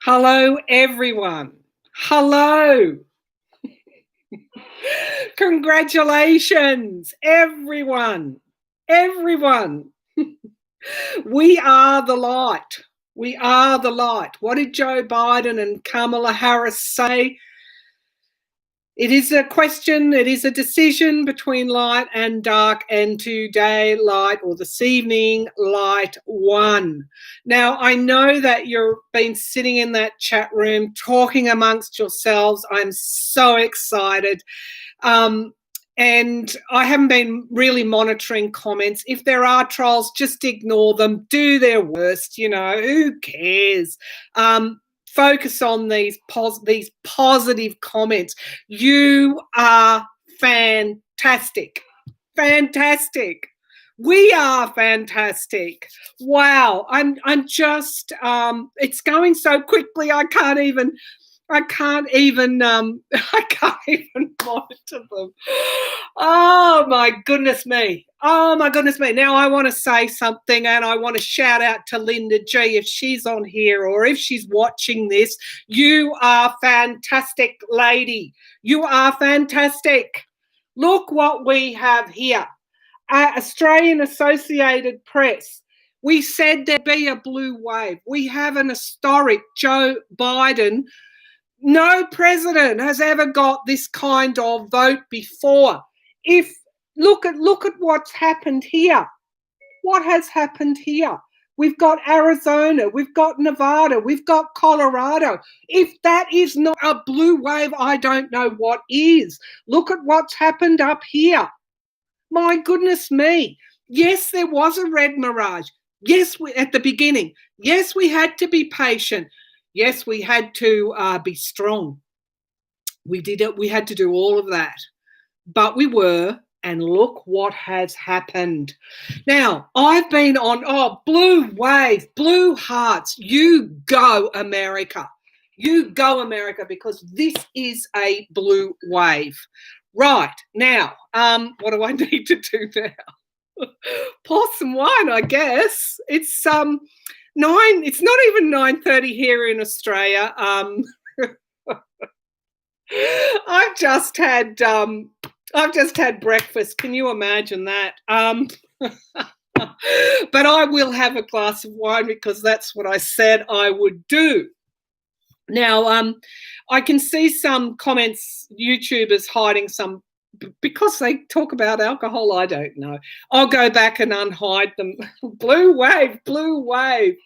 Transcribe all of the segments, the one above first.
Hello, everyone. Hello. Congratulations, everyone. Everyone. We are the light. We are the light. What did Joe Biden and Kamala Harris say? It is a question, it is a decision between light and dark, and today light, or this evening, light won. Now, I know that you've been sitting in that chat room talking amongst yourselves. I'm so excited. And I haven't been really monitoring comments. If there are trolls, just ignore them. Do their worst, who cares? Focus on these positive comments. You are fantastic. Fantastic. We are fantastic. Wow. I'm just it's going so quickly I can't even monitor them. Oh my goodness me. Oh my goodness me. Now I want to say something, and I want to shout out to Linda G if she's on here or if she's watching this. You are fantastic, lady. You are fantastic. Look what we have here. Australian Associated Press. We said there'd be a blue wave. We have an historic Joe Biden. No president has ever got this kind of vote before. Look at what's happened here. What has happened here? We've got Arizona, we've got Nevada, we've got Colorado. If that is not a blue wave, I don't know what is. Look at what's happened up here. My goodness me. Yes, there was a red mirage. Yes, at the beginning. Yes, we had to be patient. Yes, we had to be strong. We did it. We had to do all of that. But we were, and look what has happened. Now, I've been on, blue wave, blue hearts. You go, America. You go, America, because this is a blue wave. Right. Now, what do I need to do now? Pour some wine, I guess. It's it's not even 9:30 here in Australia. I've just had breakfast. Can you imagine that? But I will have a glass of wine because that's what I said I would do. Now, I can see some comments, YouTubers hiding some, because they talk about alcohol, I don't know. I'll go back and unhide them. Blue wave, blue wave.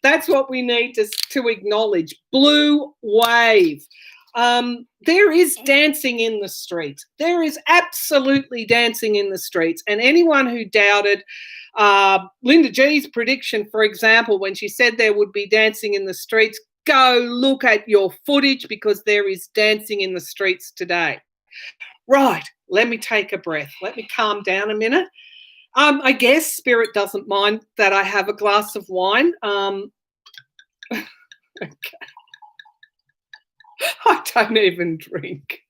That's what we need to acknowledge. Blue wave. There is dancing in the streets. There is absolutely dancing in the streets. And anyone who doubted Linda G's prediction, for example, when she said there would be dancing in the streets, go look at your footage, because there is dancing in the streets today. Right, let me take a breath. Let me calm down a minute. I guess Spirit doesn't mind that I have a glass of wine. Okay. I don't even drink.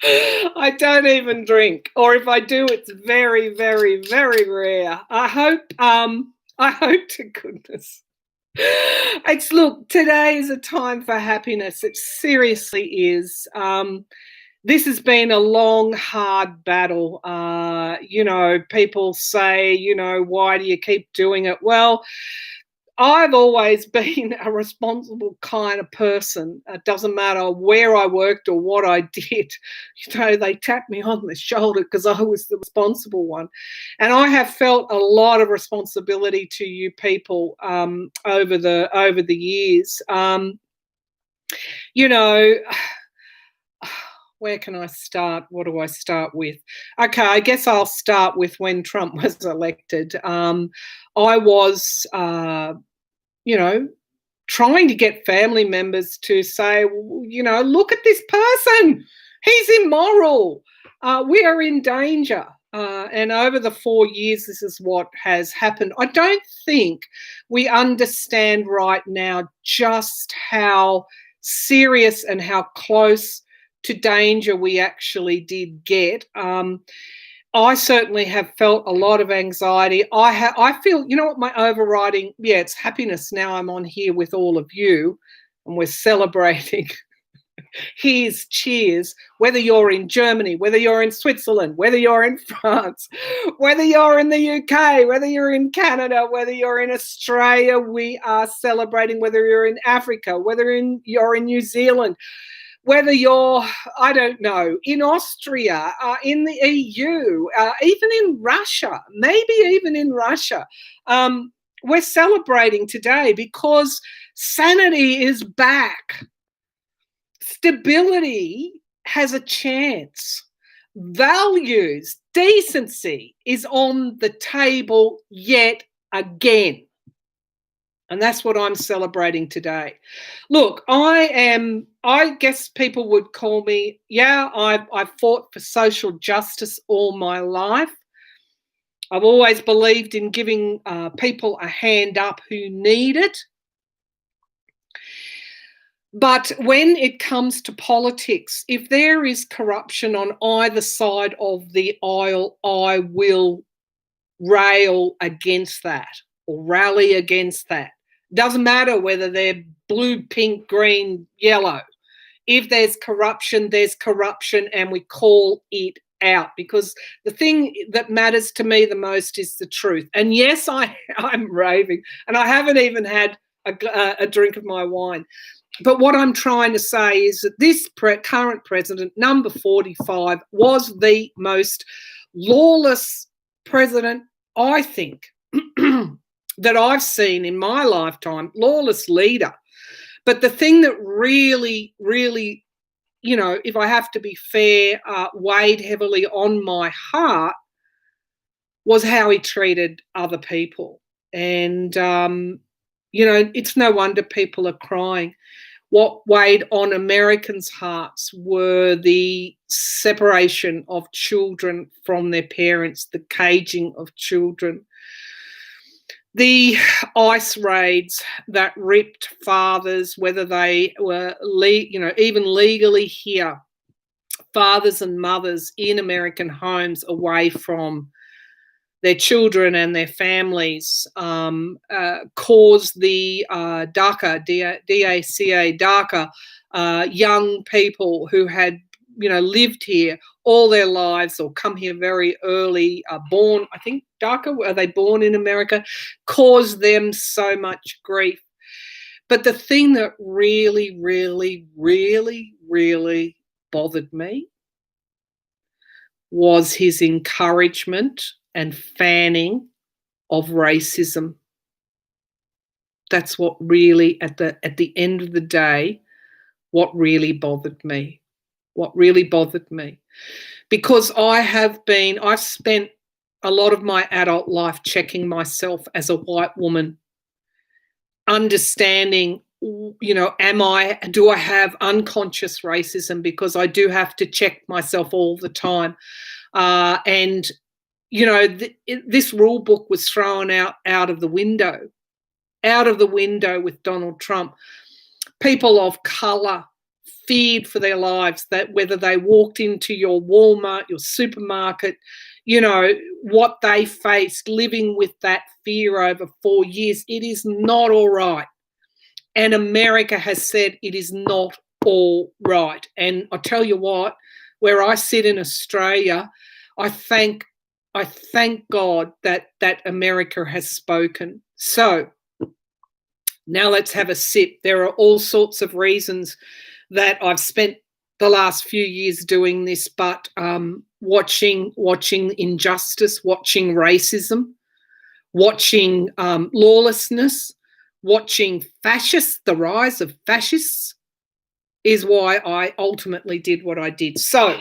I don't even drink. Or if I do, it's very, very, very rare. I hope to goodness. Today is a time for happiness. It seriously is. This has been a long, hard battle. People say, why do you keep doing it? Well, I've always been a responsible kind of person. It doesn't matter where I worked or what I did. They tapped me on the shoulder because I was the responsible one. And I have felt a lot of responsibility to you people over the years. Where can I start? What do I start with? Okay, I guess I'll start with when Trump was elected. I was, trying to get family members to say, look at this person. He's immoral. We are in danger. And over the 4 years, this is what has happened. I don't think we understand right now just how serious and how close to danger we actually did get. I certainly have felt a lot of anxiety. I feel, what my overriding, it's happiness now I'm on here with all of you. and we're celebrating. Here's cheers, whether you're in Germany, whether you're in Switzerland, whether you're in France, whether you're in the UK, whether you're in Canada, whether you're in Australia, we are celebrating, whether you're in Africa, whether you're in New Zealand, whether you're, I don't know, in Austria, in the EU, even in Russia, maybe even in Russia. We're celebrating today because sanity is back. Stability has a chance. Values, decency is on the table yet again. And that's what I'm celebrating today. Look, I guess people would call me, I've fought for social justice all my life. I've always believed in giving people a hand up who need it. But when it comes to politics, if there is corruption on either side of the aisle, I will rail against that or rally against that. Doesn't matter whether they're blue, pink, green, yellow. If there's corruption, and we call it out, because the thing that matters to me the most is the truth. And yes, I'm raving, and I haven't even had a drink of my wine. But what I'm trying to say is that this current president, number 45, was the most lawless president, I think, that I've seen in my lifetime, lawless leader. But the thing that really, really, if I have to be fair, weighed heavily on my heart was how he treated other people. And, it's no wonder people are crying. What weighed on Americans' hearts were the separation of children from their parents, the caging of children, the ICE raids that ripped fathers, whether they were, even legally here, fathers and mothers in American homes away from their children and their families, caused the DACA, DACA, young people who had, lived here all their lives or come here very early, born, I think DACA, are they born in America, caused them so much grief. But the thing that really, really, really, really bothered me was his encouragement and fanning of racism. That's what really, at the end of the day, what really bothered me. Because I've spent a lot of my adult life checking myself as a white woman, understanding, do I have unconscious racism? Because I do have to check myself all the time. And this rule book was thrown out of the window with Donald Trump. People of colour feared for their lives, that whether they walked into your Walmart, your supermarket, what they faced living with that fear over 4 years. It is not all right. And America has said it is not all right. And I tell you what, where I sit in Australia, I thank God that America has spoken. So now let's have a sip. There are all sorts of reasons that I've spent the last few years doing this, but watching injustice, watching racism, watching lawlessness, watching fascists, the rise of fascists, is why I ultimately did what I did. So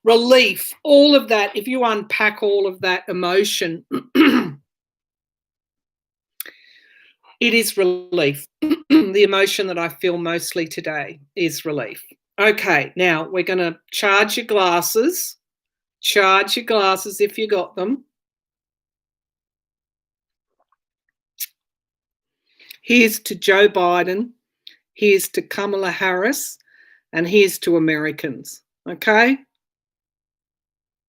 relief, all of that, if you unpack all of that emotion, it is relief. The emotion that I feel mostly today is relief. Okay, now we're going to charge your glasses. Charge your glasses if you got them. Here's to Joe Biden. Here's to Kamala Harris. And here's to Americans. Okay?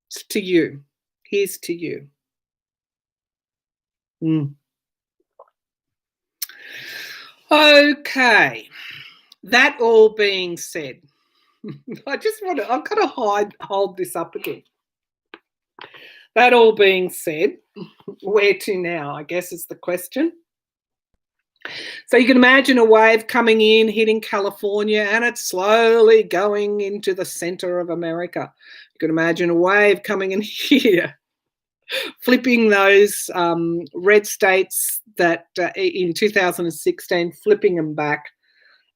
It's to you. Here's to you. Okay. That all being said, I've got to hold this up again. That all being said, where to now, I guess is the question. So you can imagine a wave coming in, hitting California, and it's slowly going into the center of America. You can imagine a wave coming in here, flipping those red states that in 2016, flipping them back.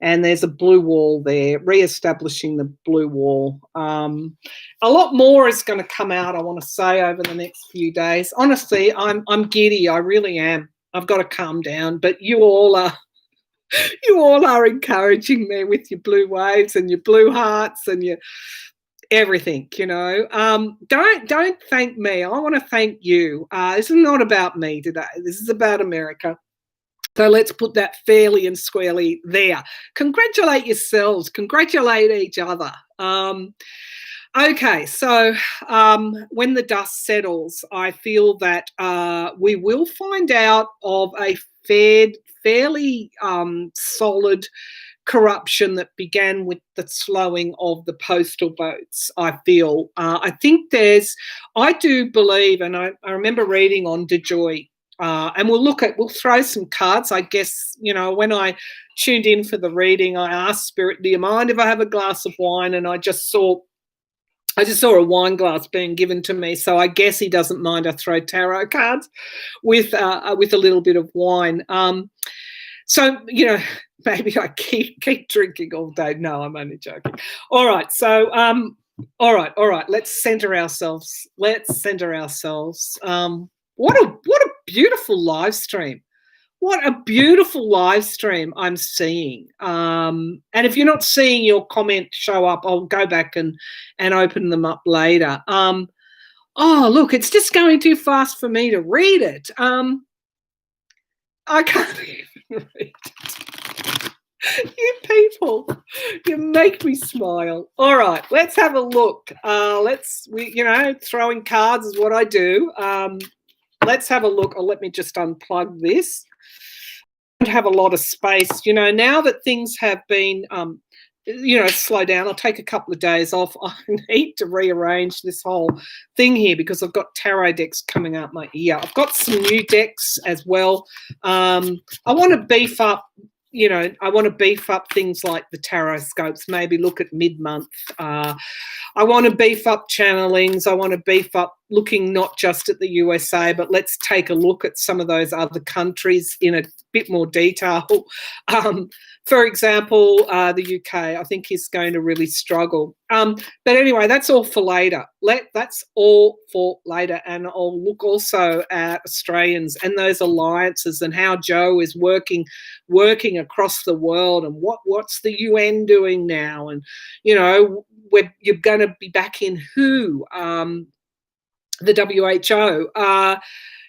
And there's a blue wall there, re-establishing the blue wall. A lot more is going to come out, I want to say, over the next few days. Honestly, I'm giddy. I really am. I've got to calm down. But you all are encouraging me with your blue waves and your blue hearts and your everything. Don't thank me. I want to thank you. This is not about me today. This is about America. So let's put that fairly and squarely there. Congratulate yourselves. Congratulate each other. Okay, so when the dust settles, I feel that we will find out of a fairly solid corruption that began with the slowing of the postal votes, I feel. I do believe, and I remember reading on DeJoy, and we'll throw some cards, I guess. When I tuned in for the reading, I asked Spirit, do you mind if I have a glass of wine? And I just saw a wine glass being given to me, so I guess he doesn't mind I throw tarot cards with a little bit of wine. So, maybe I keep drinking all day. No, I'm only joking. All right, so all right. Let's center ourselves. What a beautiful live stream. What a beautiful live stream I'm seeing. And if you're not seeing your comment show up, I'll go back and open them up later. Oh, look, it's just going too fast for me to read it. I can't even read it. You people, you make me smile. All right, let's have a look. Throwing cards is what I do. Let's have a look. Let me just unplug this. I don't have a lot of space. Now that things have been, slow down, I'll take a couple of days off. I need to rearrange this whole thing here because I've got tarot decks coming out my ear. I've got some new decks as well. I want to beef up. I want to beef up things like the tarot scopes, maybe look at mid-month. I want to beef up channelings. I want to beef up looking not just at the USA, but let's take a look at some of those other countries in a bit more detail. For example, the UK, I think is going to really struggle. But anyway, that's all for later. And I'll look also at Australians and those alliances and how Joe is working across the world, and what's the UN doing now, and you're going to be back in WHO, the WHO.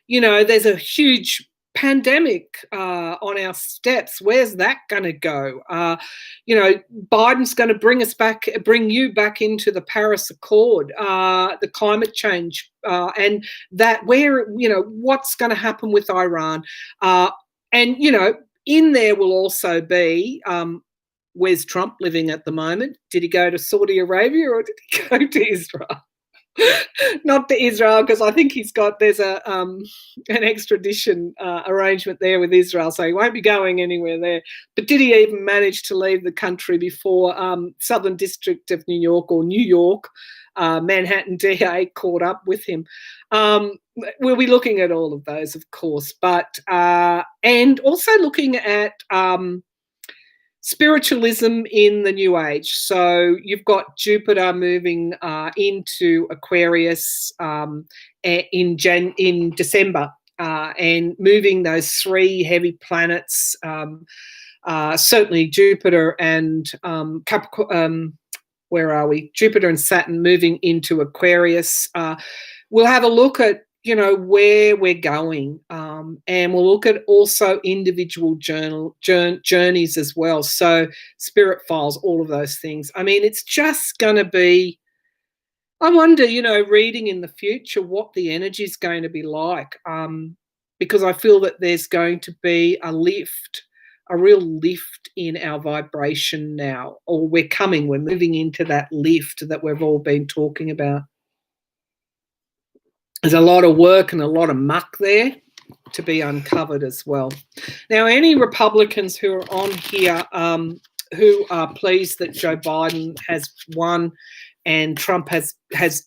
There's a huge pandemic on our steps. Where's that going to go? Biden's going to bring you back into the Paris Accord, the climate change, and that what's going to happen with Iran, and in there will also be where's Trump living at the moment? Did he go to Saudi Arabia or did he go to Israel? Not to Israel, because I think there's an extradition arrangement there with Israel, so he won't be going anywhere there. But did he even manage to leave the country before Southern District of New York, or New York, Manhattan DA caught up with him? We'll be looking at all of those, of course, but and also looking at spiritualism in the New Age. So you've got Jupiter moving into Aquarius in December, and moving those three heavy planets, certainly Jupiter and Capricorn. Where are we? Jupiter and Saturn moving into Aquarius. We'll have a look at where we're going, and we'll look at also individual journeys as well. So spirit files, all of those things. I mean, it's just going to be, I wonder, reading in the future what the energy is going to be like, because I feel that there's going to be a lift real lift in our vibration now, or we're moving into that lift that we've all been talking about. There's a lot of work and a lot of muck there to be uncovered as well. Now, any Republicans who are on here who are pleased that Joe Biden has won and Trump has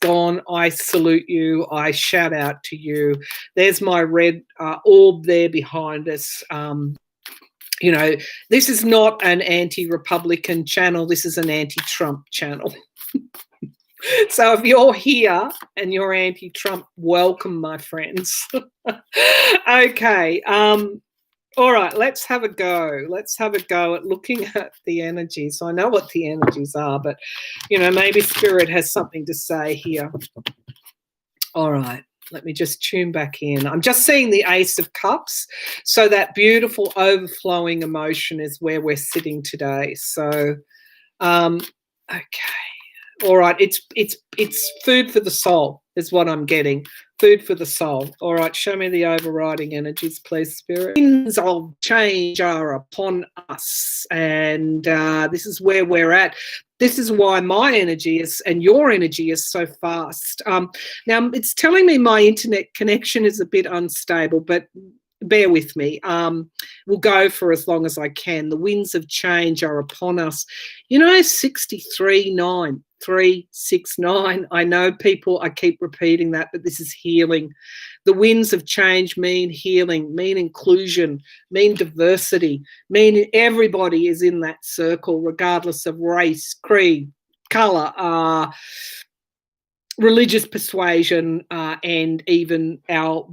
gone, I salute you. I shout out to you. There's my red orb there behind us. You know, this is not an anti-Republican channel. This is an anti-Trump channel. So if you're here and you're anti-Trump, welcome, my friends. Okay. All right, let's have a go. Let's have a go at looking at the energies. I know what the energies are, but, you know, maybe Spirit has something to say here. All right, let me just tune back in. I'm just seeing the Ace of Cups. So that beautiful overflowing emotion is where we're sitting today. So, okay. All right, it's food for the soul is what I'm getting. Food for the soul. All right, show me the overriding energies, please, Spirit. Winds of change are upon us, and this is where we're at. This is why my energy is and your energy is so fast. Now, it's telling me my internet connection is a bit unstable, but bear with me. We'll go for as long as I can. The winds of change are upon us. You know, 63-9. 369. I know people, I keep repeating that, but this is healing. The winds of change mean healing, mean inclusion, mean diversity, mean everybody is in that circle, regardless of race, creed, colour, religious persuasion, and even our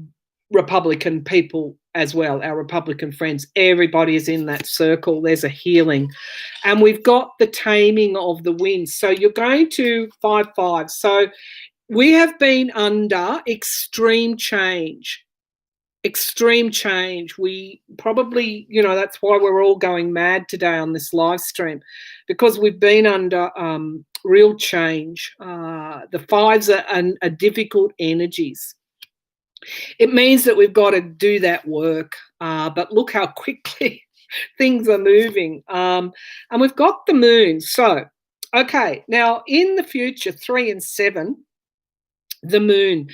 Republican people as well, our Republican friends. Everybody is in that circle. There's a healing. And we've got the taming of the winds. So you're going to 5-5. So we have been under extreme change. Extreme change. We probably, you know, that's why we're all going mad today on this live stream, because we've been under real change. The fives are difficult energies. It means that we've got to do that work, but look how quickly things are moving. And we've got the moon. So, okay, now in the future, 3 and 7, the moon.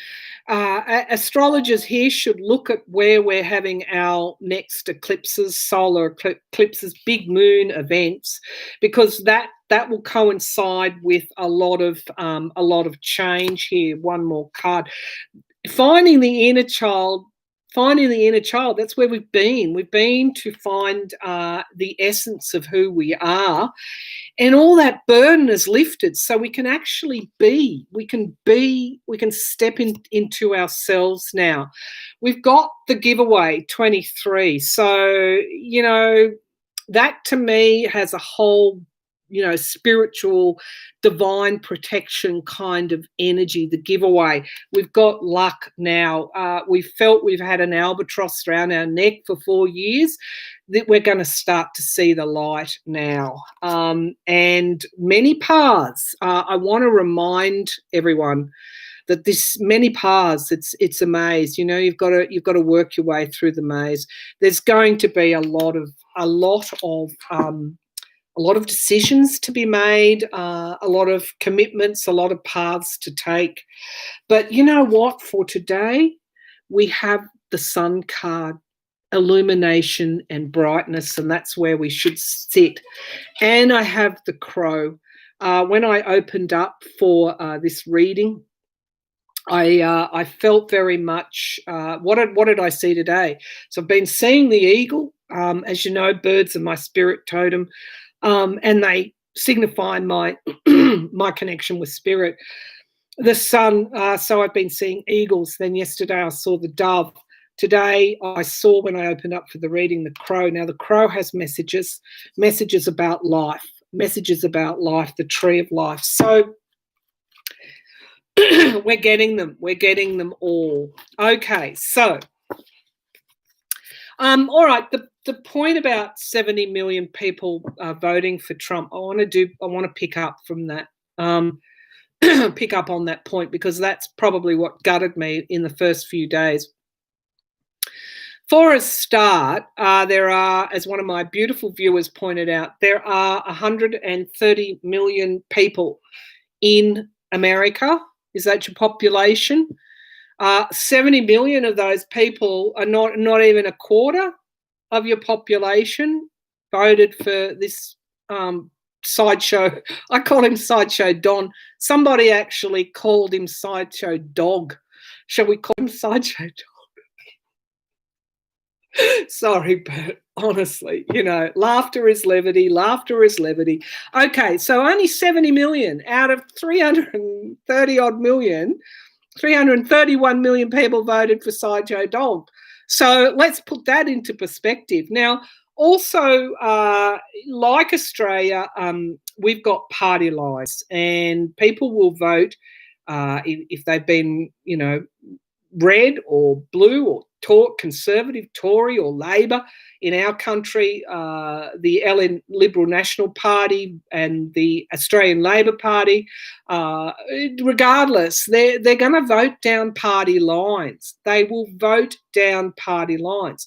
Astrologers here should look at where we're having our next eclipses, solar eclipses, big moon events, because that will coincide with a lot of change here. One more card. Finding the inner child, that's where we've been. We've been to find the essence of who we are, and all that burden is lifted, so we can actually be. We can step into ourselves now. We've got the giveaway 23. So, you know, that to me has a whole, you know, spiritual, divine protection kind of energy, the giveaway. We've got luck now. We felt we've had an albatross around our neck for 4 years, that we're going to start to see the light now. And many paths. I want to remind everyone that this many paths, it's a maze. You know, you've got to work your way through the maze. There's going to be a lot of decisions to be made, a lot of commitments, a lot of paths to take. But you know what? For today, we have the Sun card, illumination and brightness, and that's where we should sit. And I have the Crow. When I opened up for this reading, I felt very much, what did I see today? So I've been seeing the eagle. As you know, birds are my spirit totem. And they signify my my connection with spirit. The sun, so I've been seeing eagles. Then yesterday I saw the dove. Today I saw, when I opened up for the reading, the crow. Now the crow has messages about life, the tree of life. So we're getting them all. Okay, so all right, the point about 70 million people voting for Trump, I want to pick up from that, pick up on that point, because that's probably what gutted me in the first few days. For a start, there are, as one of my beautiful viewers pointed out, there are 130 million people in America. Is that your population? 70 million of those people are not even a quarter of your population voted for this Sideshow. I call him Sideshow Don. Somebody actually called him Sideshow Dog. Shall we call him Sideshow Dog? Sorry, but honestly, laughter is levity. Laughter is levity. Okay, so only 70 million out of 330 odd million, 331 million people voted for Sideshow Dog. So let's put that into perspective. Now, also, like Australia, we've got party lines, and people will vote if they've been, red or blue or Conservative, Tory or Labor. In our country, the LN Liberal National Party and the Australian Labor Party, regardless, they're going to vote down party lines. They will vote down party lines.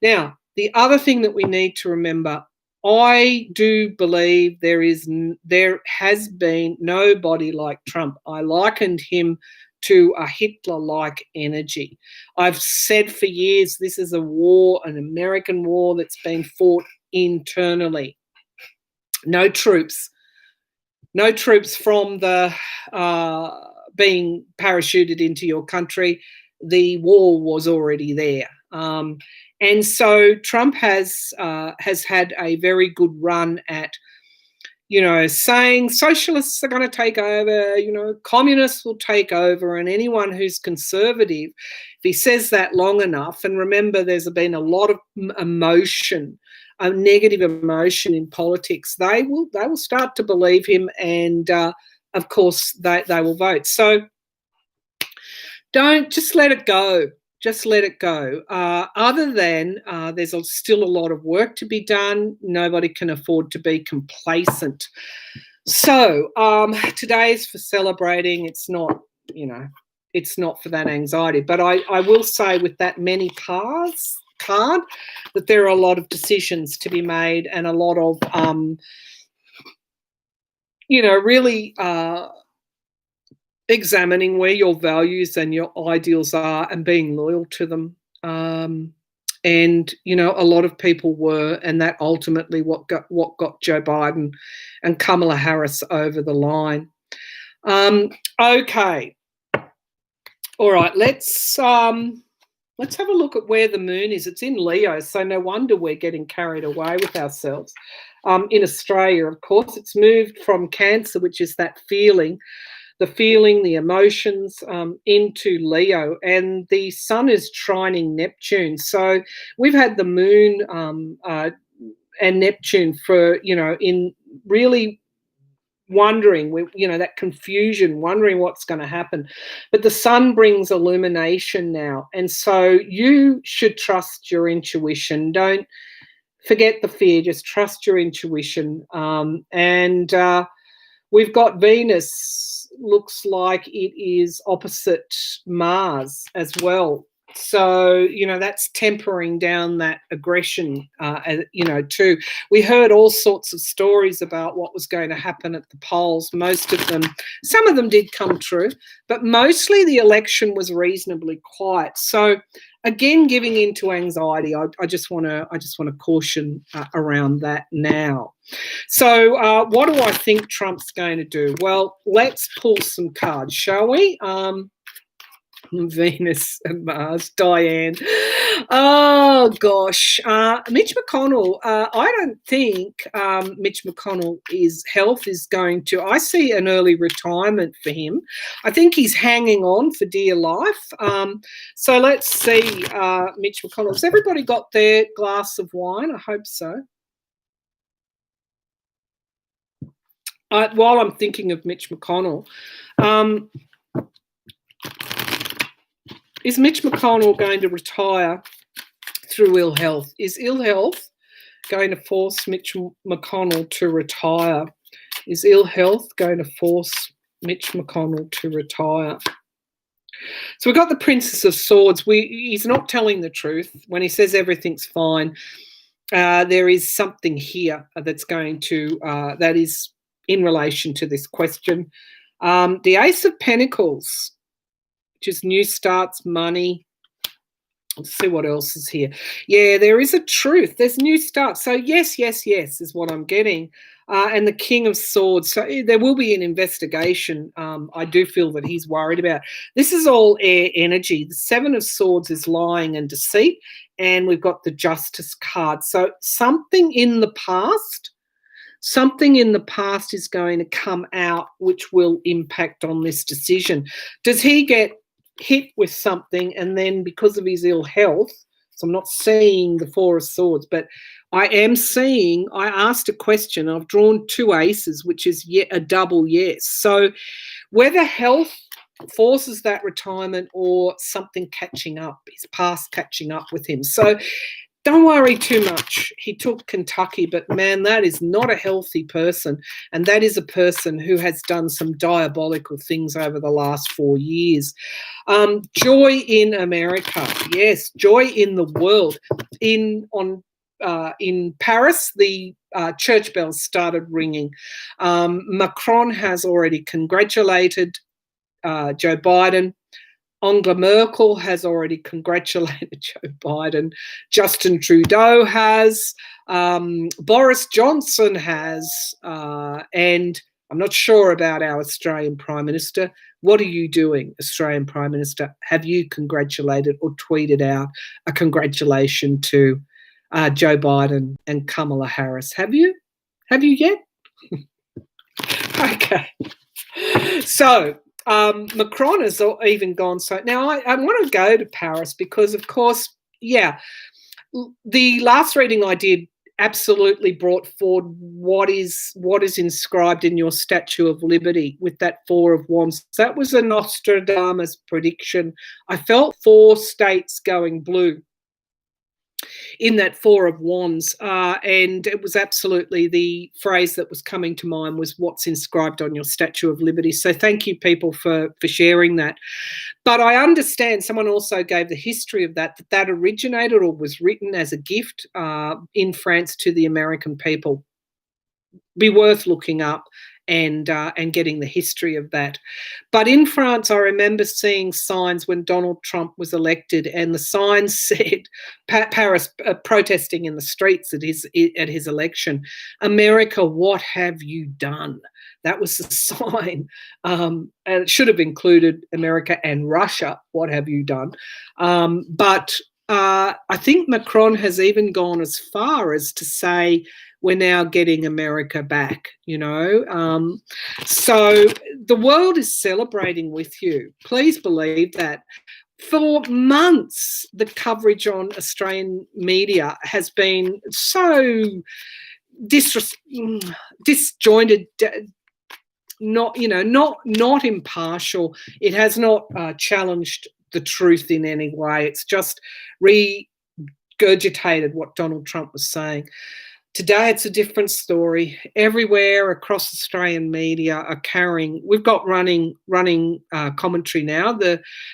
Now, the other thing that we need to remember, I do believe there has been nobody like Trump. I likened him to a Hitler-like energy. I've said for years this is a war, an American war that's been fought internally. No troops from the being parachuted into your country. The war was already there. And so Trump has had a very good run at, saying socialists are going to take over, communists will take over, and anyone who's conservative, if he says that long enough, and remember there's been a lot of emotion, a negative emotion in politics, they will start to believe him, and of course they will vote. So don't just let it go. Just let it go. Other than there's still a lot of work to be done. Nobody can afford to be complacent. So today is for celebrating. It's not, it's not for that anxiety. But I will say with that many paths card that there are a lot of decisions to be made and a lot of, really examining where your values and your ideals are and being loyal to them. And, a lot of people were, and that ultimately what got Joe Biden and Kamala Harris over the line. Okay. All right, let's have a look at where the moon is. It's in Leo, so no wonder we're getting carried away with ourselves. In Australia, of course, it's moved from Cancer, which is that feeling, the emotions, into Leo, and the sun is trining Neptune. So we've had the moon and Neptune for, in really wondering, that confusion, wondering what's going to happen. But the sun brings illumination now. And so you should trust your intuition. Don't forget the fear, just trust your intuition. And we've got Venus, looks like it is opposite Mars as well. So, that's tempering down that aggression, too. We heard all sorts of stories about what was going to happen at the polls. Some of them did come true, but mostly the election was reasonably quiet. So, again, giving into anxiety, I just want to caution around that now. So what do I think Trump's going to do? Well, let's pull some cards, shall we? Venus and Mars, Diane. Oh, gosh. Mitch McConnell, I don't think Mitch McConnell's health is going to, I see an early retirement for him. I think he's hanging on for dear life. So let's see, Mitch McConnell. Has everybody got their glass of wine? I hope so. While I'm thinking of Mitch McConnell, is Mitch McConnell going to retire through ill health? Is ill health going to force Mitch McConnell to retire? Is ill health going to force Mitch McConnell to retire? So we've got the Princess of Swords. He's not telling the truth when he says everything's fine. There is something here that's going to, that is in relation to this question. The Ace of Pentacles, which is new starts, money. Let's see what else is here. Yeah, there is a truth. There's new starts. So yes, yes, yes is what I'm getting. And the King of Swords. So there will be an investigation. I do feel that he's worried about. This is all air energy. The Seven of Swords is lying and deceit. And we've got the Justice card. So something in the past is going to come out which will impact on this decision. Does he get hit with something and then because of his ill health, so I'm not seeing the Four of Swords, but I am seeing, I asked a question, I've drawn two aces, which is yet a double yes. So whether health forces that retirement or something catching up, his past catching up with him. So don't worry too much. He took Kentucky, but man, that is not a healthy person. And that is a person who has done some diabolical things over the last 4 years. Joy in America. Yes, joy in the world. In Paris, the church bells started ringing. Macron has already congratulated Joe Biden. Angela Merkel has already congratulated Joe Biden. Justin Trudeau has. Boris Johnson has. And I'm not sure about our Australian Prime Minister. What are you doing, Australian Prime Minister? Have you congratulated or tweeted out a congratulation to Joe Biden and Kamala Harris? Have you? Have you yet? Okay. So Macron has even gone. So now I want to go to Paris because, of course, yeah, the last reading I did absolutely brought forward what is inscribed in your Statue of Liberty with that Four of Wands. That was a Nostradamus prediction. I felt 4 states going blue in that Four of Wands, and it was absolutely the phrase that was coming to mind was what's inscribed on your Statue of Liberty. So thank you, people, for sharing that. But I understand someone also gave the history of that originated or was written as a gift in France to the American people. Be worth looking up and getting the history of that. But in France, I remember seeing signs when Donald Trump was elected, and the signs said, Paris protesting in the streets at his election, "America, what have you done?" That was the sign. And it should have included America and Russia, what have you done? But I think Macron has even gone as far as to say, we're now getting America back, you know. So the world is celebrating with you. Please believe that. For months, the coverage on Australian media has been so disjointed, not impartial. It has not challenged the truth in any way. It's just regurgitated what Donald Trump was saying. Today, it's a different story. Everywhere across Australian media are carrying. We've got running commentary now,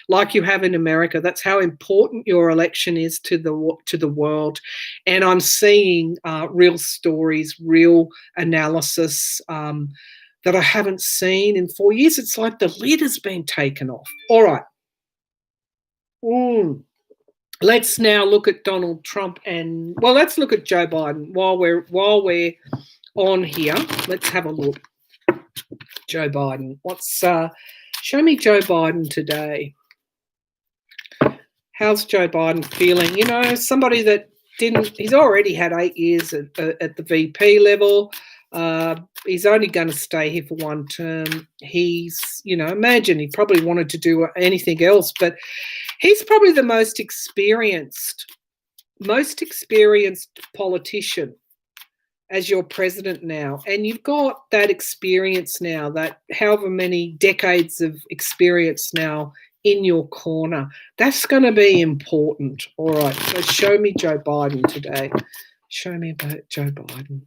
like you have in America. That's how important your election is to the world. And I'm seeing real stories, real analysis that I haven't seen in 4 years. It's like the lid has been taken off. All right. Let's now look at Donald Trump let's look at Joe Biden while we're on here. Let's have a look. Joe Biden. Show me Joe Biden today. How's Joe Biden feeling? You know, somebody that he's already had 8 years at the VP level. He's only going to stay here for one term. Imagine he probably wanted to do anything else, but he's probably the most experienced politician as your president now. And you've got that experience now, that however many decades of experience now in your corner. That's going to be important. All right, so show me Joe Biden today. Show me about Joe Biden.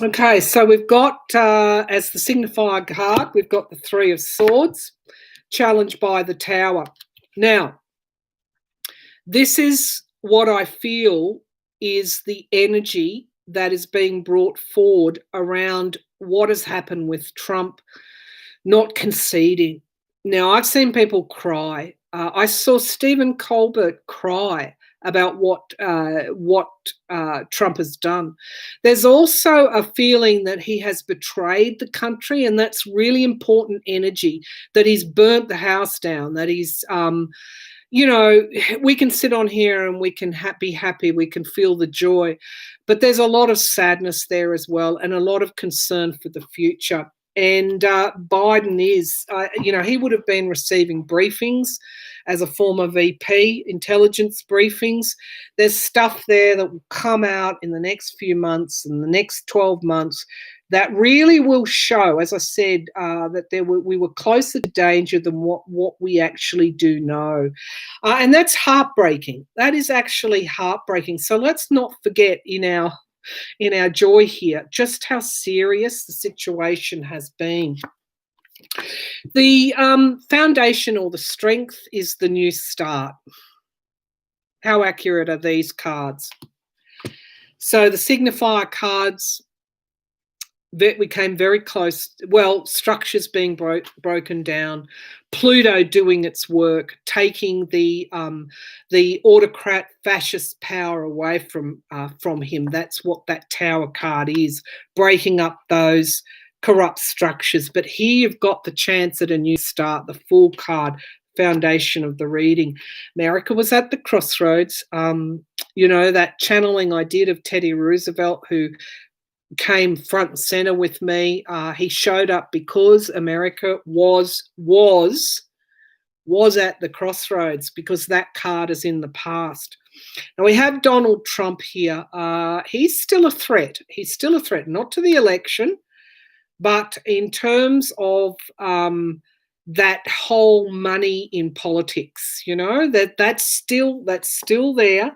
Okay, so we've got, as the signifier card, we've got the Three of Swords, challenged by the Tower. Now, this is what I feel is the energy that is being brought forward around what has happened with Trump not conceding. Now, I've seen people cry. I saw Stephen Colbert cry about what Trump has done. There's also a feeling that he has betrayed the country, and that's really important energy, that he's burnt the house down, that he's you know, we can sit on here and we can be happy, we can feel the joy, but there's a lot of sadness there as well, and a lot of concern for the future. And Biden is, he would have been receiving briefings as a former VP, intelligence briefings. There's stuff there that will come out in the next few months and the next 12 months that really will show, as I said, that we were closer to danger than what we actually do know. And that's heartbreaking. That is actually heartbreaking. So let's not forget in our joy here just how serious the situation has been. The foundation or the strength is the new start. How accurate are these cards? So the signifier cards, that we came very close. Well, structures being broken down, Pluto doing its work, taking the autocrat fascist power away from him. That's what that Tower card is, breaking up those corrupt structures. But here you've got the chance at a new start, the Fool card, foundation of the reading. America was at the crossroads. That channeling I did of Teddy Roosevelt, who came front and center with me. He showed up because America was at the crossroads, because that card is in the past. Now we have Donald Trump here. He's still a threat. He's still a threat, not to the election, but in terms of that whole money in politics. That's still there.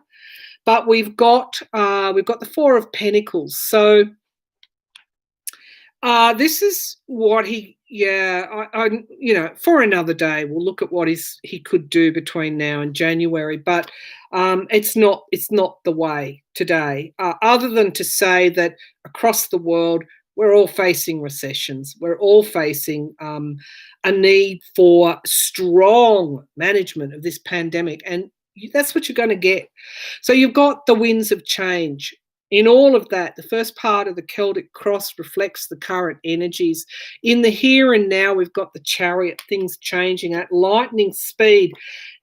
But we've got the Four of Pentacles. So this is what for another day, we'll look at what he could do between now and January. But it's not the way today, other than to say that across the world, we're all facing recessions. We're all facing a need for strong management of this pandemic. And that's what you're going to get. So you've got the winds of change. In all of that, the first part of the Celtic cross reflects the current energies. In the here and now, we've got the Chariot, things changing at lightning speed.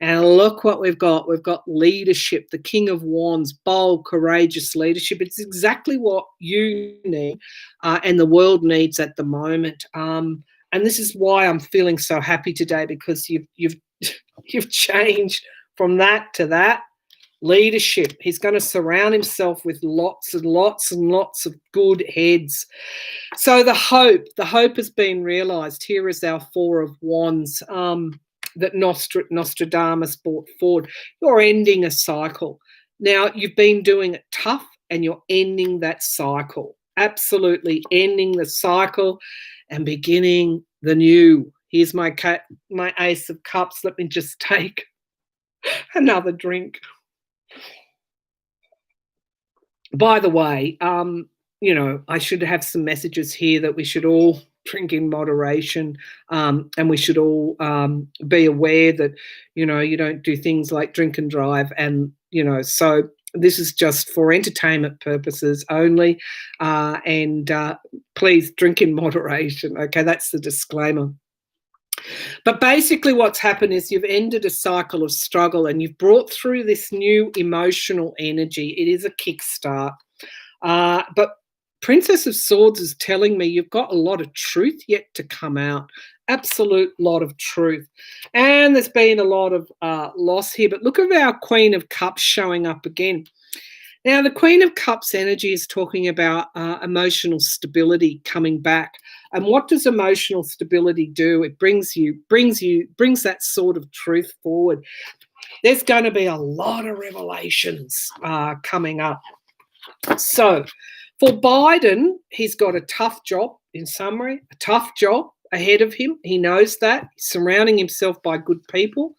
And look what we've got. We've got leadership, the King of Wands, bold, courageous leadership. It's exactly what you need and the world needs at the moment. And this is why I'm feeling so happy today, because you've changed from that to that. Leadership. He's going to surround himself with lots and lots and lots of good heads. So the hope has been realized. Here is our Four of Wands that Nostradamus brought forward. You're ending a cycle. Now, you've been doing it tough and you're ending that cycle. Absolutely ending the cycle and beginning the new. Here's my Ace of Cups. Let me just take another drink. By the way, I should have some messages here that we should all drink in moderation, and we should all be aware that, you don't do things like drink and drive. And, so this is just for entertainment purposes only. And please drink in moderation. Okay, that's the disclaimer. But basically what's happened is you've ended a cycle of struggle and you've brought through this new emotional energy. It is a kickstart. But Princess of Swords is telling me you've got a lot of truth yet to come out. Absolute lot of truth. And there's been a lot of loss here. But look at our Queen of Cups showing up again. Now, the Queen of Cups energy is talking about emotional stability coming back. And what does emotional stability do? It brings that sort of truth forward. There's going to be a lot of revelations coming up. So For Biden, he's got a tough job, in summary, a tough job ahead of him. He knows that. He's surrounding himself by good people.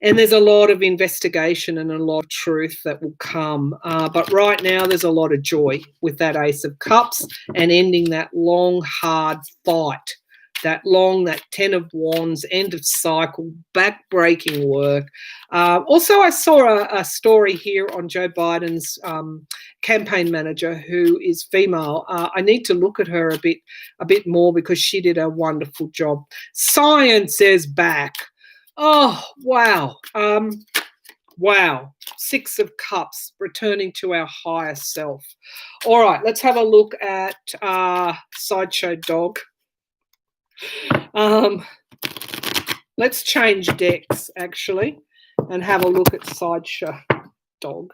And there's a lot of investigation and a lot of truth that will come. But right now, there's a lot of joy with that Ace of Cups and ending that long, hard fight. That 10 of Wands, end of cycle, back-breaking work. Also, I saw a story here on Joe Biden's campaign manager, who is female. I need to look at her a bit more because she did a wonderful job. Science is back. Oh, wow. Wow. 6 of Cups, returning to our higher self. All right, let's have a look at Sideshow Dog. Let's change decks, actually, and have a look at Sideshow Dog.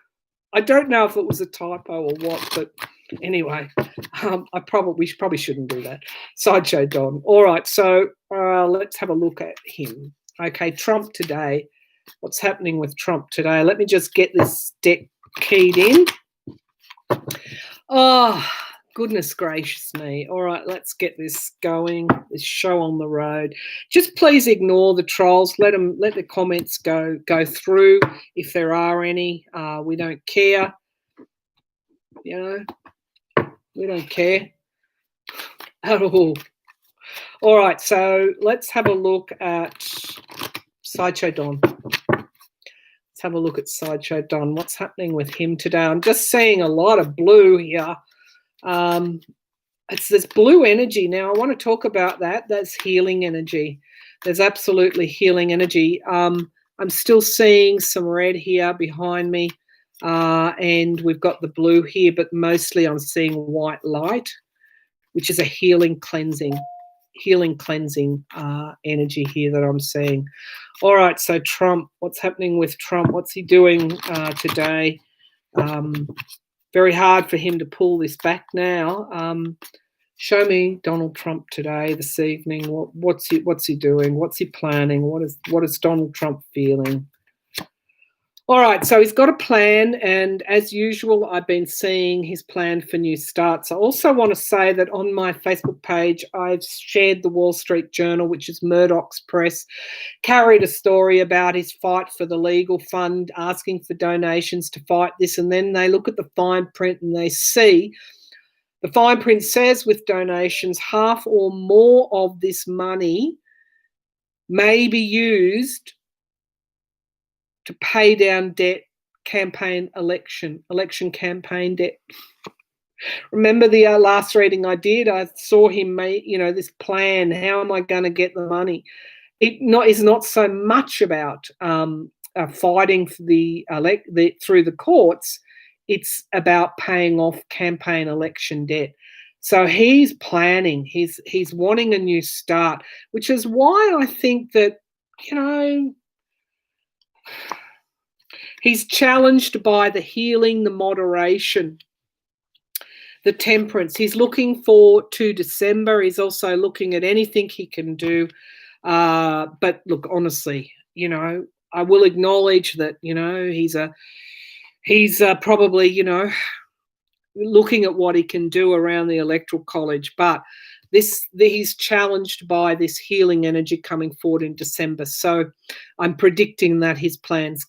I don't know if it was a typo or what, but anyway, we probably shouldn't do that. Sideshow Dog. All right, so let's have a look at him. Okay, Trump today. What's happening with Trump today? Let me just get this deck keyed in. Oh, goodness gracious me. All right, let's get this going, this show on the road. Just please ignore the trolls. Let the comments go through if there are any. We don't care. You know, we don't care at all. All right, so let's have a look at Sideshow Don. Let's have a look at Sideshow Don. What's happening with him today? I'm just seeing a lot of blue here. It's this blue energy. Now, I want to talk about that. That's healing energy. There's absolutely healing energy. I'm still seeing some red here behind me, and we've got the blue here, but mostly I'm seeing white light, which is a healing cleansing energy here that I'm seeing. All right, so Trump, what's happening with Trump? What's he doing today? Very hard for him to pull this back now. Show me Donald Trump today, this evening. What's he doing? What's he planning? What is Donald Trump feeling? All right, so he's got a plan, and as usual, I've been seeing his plan for new starts. I also want to say that on my Facebook page, I've shared the Wall Street Journal, which is Murdoch's press, carried a story about his fight for the legal fund, asking for donations to fight this, and then they look at the fine print and they see the fine print says with donations, half or more of this money may be used to pay down debt, election campaign debt. Remember the last reading I did? I saw him make, this plan. How am I going to get the money? It's not so much about fighting for through the courts. It's about paying off campaign election debt. So he's planning. He's wanting a new start, which is why I think that he's challenged by the healing, the moderation, the temperance. He's looking forward to December. He's also looking at anything he can do. But look, honestly, I will acknowledge that, he's probably, looking at what he can do around the Electoral College. But he's challenged by this healing energy coming forward in December. So I'm predicting that his plans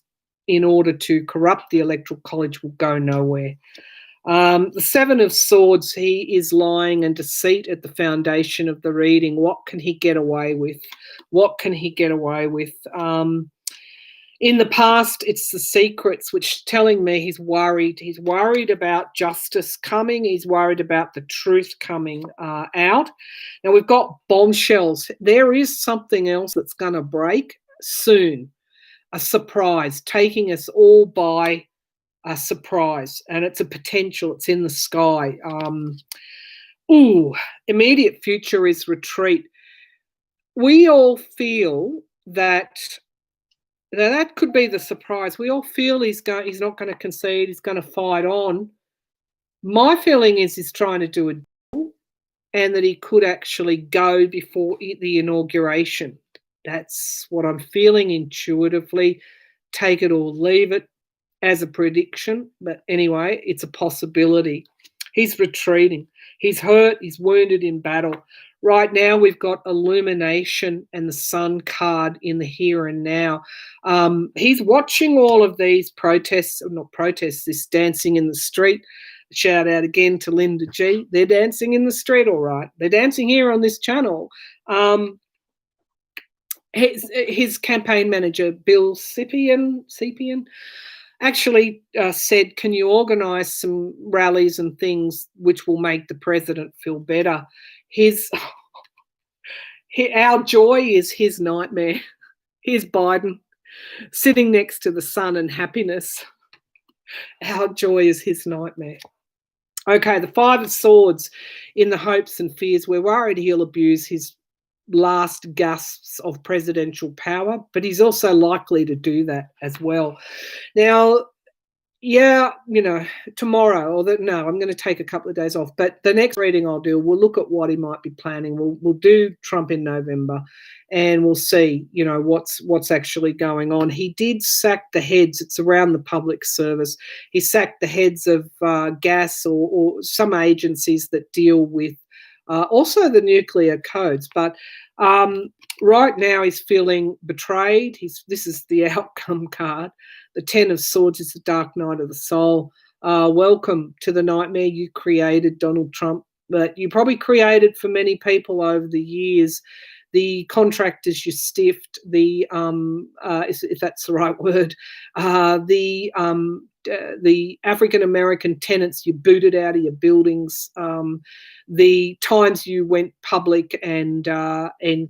in order to corrupt the Electoral College will go nowhere. The Seven of Swords, he is lying and deceit at the foundation of the reading. What can he get away with? What can he get away with? In the past, it's the secrets, which telling me he's worried. He's worried about justice coming. He's worried about the truth coming out. Now, we've got bombshells. There is something else that's going to break soon. A surprise, taking us all by a surprise. And it's a potential. It's in the sky. Immediate future is retreat. We all feel that could be the surprise. We all feel he's not going to concede. He's going to fight on. My feeling is he's trying to do a deal and that he could actually go before the inauguration. That's what I'm feeling intuitively. Take it or leave it as a prediction. But anyway, it's a possibility. He's retreating. He's hurt. He's wounded in battle. Right now, we've got illumination and the sun card in the here and now. He's watching all of these protests, or not protests, this dancing in the street. Shout out again to Linda G. They're dancing in the street, all right. They're dancing here on this channel. His campaign manager, Bill Sepien, actually said, can you organise some rallies and things which will make the president feel better? Our joy is his nightmare. Here's Biden sitting next to the sun and happiness. Our joy is his nightmare. Okay, the Five of Swords, in the hopes and fears. We're worried he'll abuse his last gasps of presidential power, but he's also likely to do that as well. Now, yeah, tomorrow, I'm going to take a couple of days off, but the next reading I'll do, we'll look at what he might be planning. We'll do Trump in November, and we'll see, what's actually going on. He did sack the heads. It's around the public service. He sacked the heads of gas or some agencies that deal with also the nuclear codes. But right now he's feeling betrayed. This is the outcome card. The Ten of Swords is the dark night of the soul. Welcome to the nightmare you created, Donald Trump. But you probably created for many people over the years. The contractors you stiffed, if that's the right word, the African-American tenants you booted out of your buildings, the times you went public and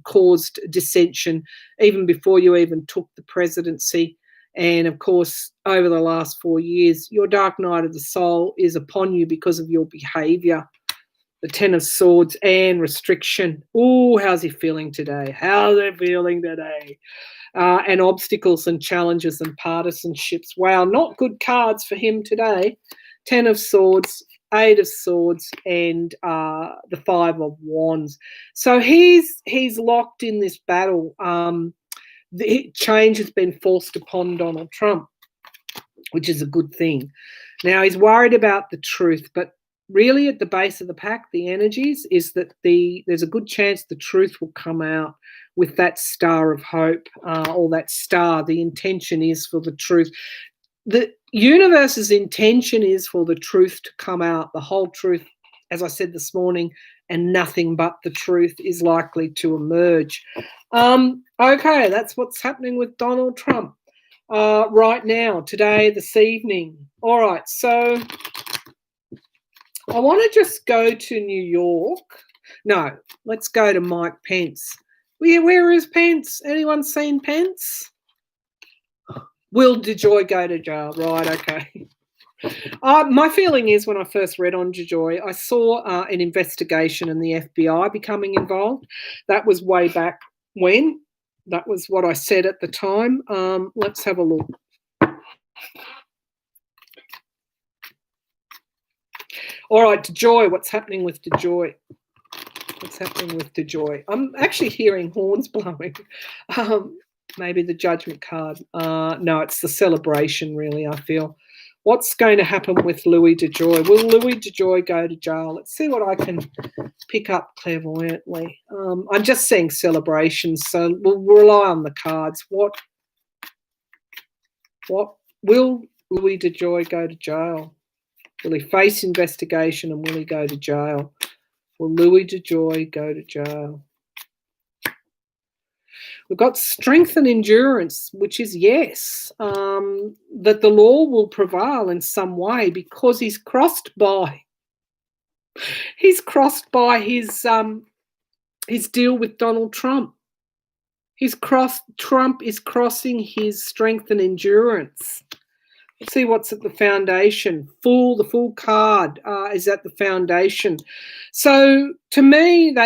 caused dissension even before you even took the presidency. And, of course, over the last 4 years, your dark night of the soul is upon you because of your behaviour. The Ten of Swords and restriction. Ooh, how's he feeling today? And obstacles and challenges and partisanships. Wow, not good cards for him today. Ten of Swords, Eight of Swords, and the Five of Wands. So he's locked in this battle. The change has been forced upon Donald Trump, which is a good thing. Now, he's worried about the truth, but really at the base of the pack, the energies is that there's a good chance the truth will come out with that star of hope, or that star. The intention is for the truth. The universe's intention is for the truth to come out, the whole truth, as I said this morning, and nothing but the truth is likely to emerge. Okay, that's what's happening with Donald Trump right now, today, this evening. All right, so I want to just go to New York. No, let's go to Mike Pence. Where is Pence? Anyone seen Pence? Will DeJoy go to jail? Right, okay. My feeling is when I first read on DeJoy, I saw an investigation and the FBI becoming involved. That was way back when. That was what I said at the time. Let's have a look. All right, DeJoy, what's happening with DeJoy? What's happening with DeJoy? I'm actually hearing horns blowing. Maybe the judgment card. No, it's the celebration, really, I feel. What's going to happen with Louis DeJoy? Will Louis DeJoy go to jail? Let's see what I can pick up clairvoyantly. I'm just seeing celebrations, so we'll rely on the cards. What will Louis DeJoy go to jail? Will he face investigation and will he go to jail? Will Louis DeJoy go to jail? We've got strength and endurance, which is yes, that the law will prevail in some way because he's crossed by his deal with Donald Trump. Trump is crossing his strength and endurance. Let's see what's at the foundation. The full card is at the foundation. So to me,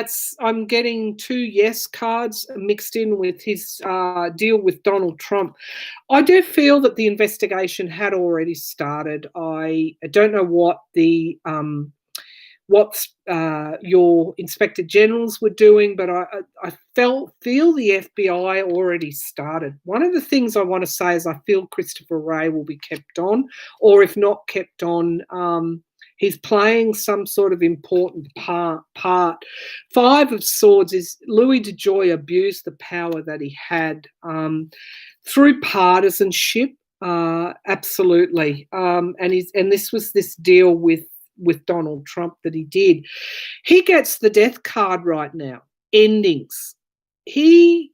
I'm getting 2 yes cards mixed in with his deal with Donald Trump. I do feel that the investigation had already started. I don't know what your inspector generals were doing, but I feel the FBI already started. One of the things I want to say is I feel Christopher Wray will be kept on, or if not kept on, He's playing some sort of important part. Five of Swords is Louis DeJoy abused the power that he had through partisanship, absolutely. And this was this deal with Donald Trump that he did. He gets the death card right now, endings. He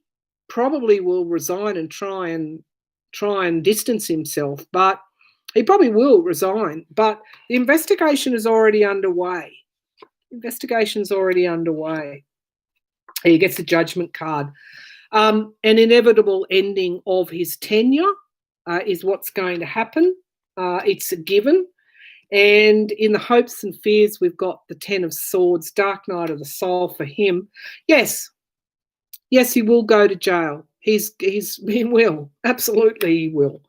probably will resign and try and distance himself, but he probably will resign. But the investigation is already underway. Investigation's already underway. He gets a judgment card. An inevitable ending of his tenure is what's going to happen. It's a given. And in the hopes and fears, we've got the 10 of Swords, Dark Night of the Soul for him. Yes, he will go to jail. He will. Absolutely he will.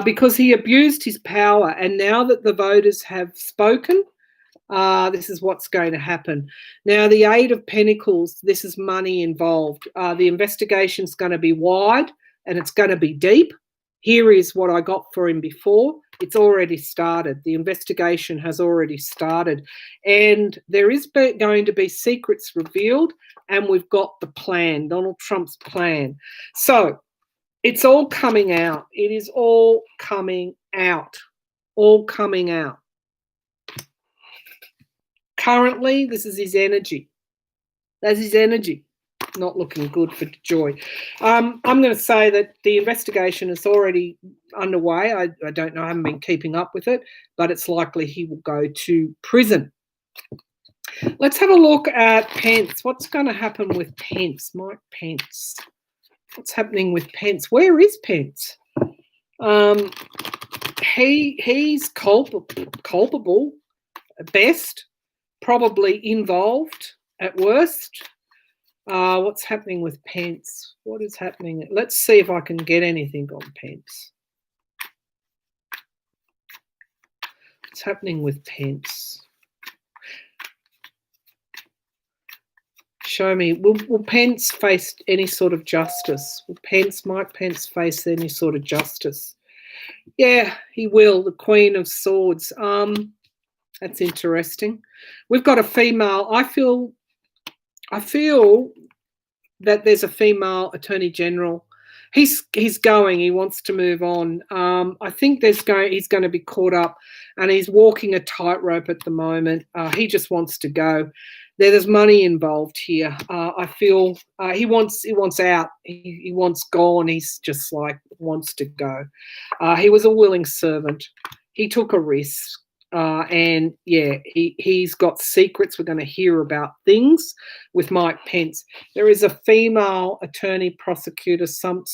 Because he abused his power. And now that the voters have spoken, this is what's going to happen. Now, the Eight of Pentacles, this is money involved. The investigation's going to be wide and it's going to be deep. Here is what I got for him before. It's already started. The investigation has already started. And there is going to be secrets revealed, and we've got the plan, Donald Trump's plan. So it's all coming out. It is all coming out. All coming out. Currently, this is his energy. That's his energy. Not looking good for Joy. I'm going to say that the investigation is already underway. I don't know. I haven't been keeping up with it, but it's likely he will go to prison. Let's have a look at Pence. What's going to happen with Pence? Mike Pence. What's happening with Pence? Where is Pence? He's culpable at best, probably involved at worst. What's happening with Pence? What is happening? Let's see if I can get anything on Pence. What's happening with Pence? Show me. Will Pence face any sort of justice? Will Mike Pence face any sort of justice? Yeah, he will. The Queen of Swords. That's interesting. We've got a female. I feel that there's a female Attorney General. He's going. He wants to move on. I think he's going to be caught up, and he's walking a tightrope at the moment. He just wants to go. There's money involved here. I feel he wants out. He wants gone. He's just like wants to go. He was a willing servant. He took a risk. And yeah, he's got secrets. We're going to hear about things with Mike Pence. There is a female attorney prosecutor, some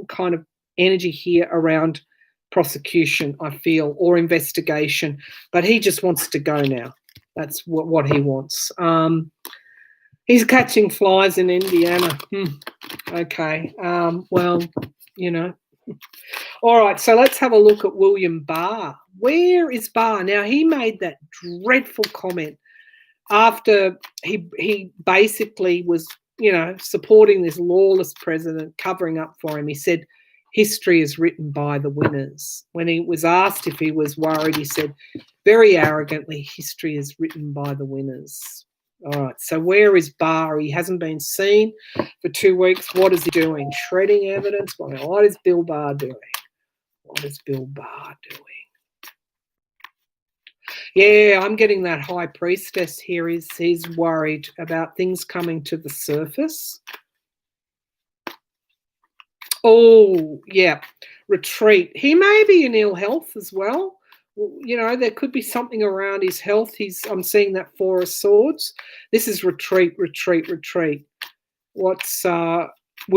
kind of energy here around prosecution, I feel, or investigation. But he just wants to go now. That's what he wants. He's catching flies in Indiana. Okay. Well, you know. All right, so let's have a look at William Barr. Where is Barr? Now, he made that dreadful comment after he basically was, supporting this lawless president, covering up for him. He said, history is written by the winners. When he was asked if he was worried, he said, very arrogantly, history is written by the winners. All right, so where is Barr? He hasn't been seen for 2 weeks. What is he doing? Shredding evidence? What is Bill Barr doing? What is Bill Barr doing? Yeah, I'm getting that high priestess here. He's worried about things coming to the surface. Oh, yeah, retreat. He may be in ill health as well. There could be something around his health. I'm seeing that Four of Swords. This is retreat. Will